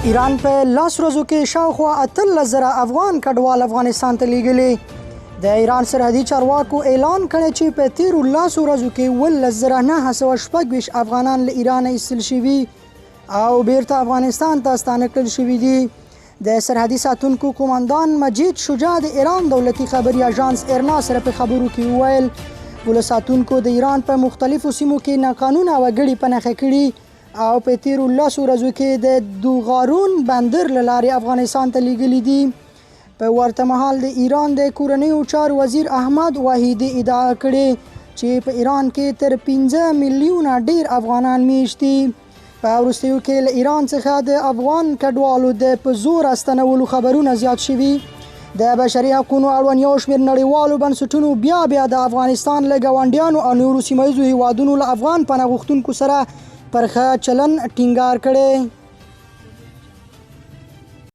ایران په لاس ورځو کې شاوخوا 18,000 افغان کډوال افغانستان ته لیږلي. د ایران سرحدي چارواکو اعلان کړی چې په تیرو لاسو ورځو کې 19,926 افغانان له ایران ایستل شوي او بیرته افغانستان ته ستانه کړل شوي دي. د سرحدي ساتونکو قومندان مجید شجاع د ایران دولتي خبري اژانس ایرنا سره په خبرو کې وویل پوله ساتونکو د ایران په مختلفو سیمو کې ناقانونه وګړي په نښه کړي او په تیرو لاسو ورځو کې د دوغارون بندر له لارې افغانستان ته لیږلي دي. په ورته مهال د ایران د کورنیو چارو وزیر احمد واحدي ادعا کړې چې په ایران کې تر 15 میلیونه ډیر افغانان میشت دي. په وروستیو کې له ایران څخه د افغان کډوالو د په زور استنولو خبرونه زیات شوي. د بشري حقونو اړوند یو شمېر نړیوالو بنسټونو بیا د افغانستان له ګاونډیانو او نورو سیمه ییزو هیوادونو له افغان پناه غوښتونکو سره پر ښه چلند ټینګار کړی.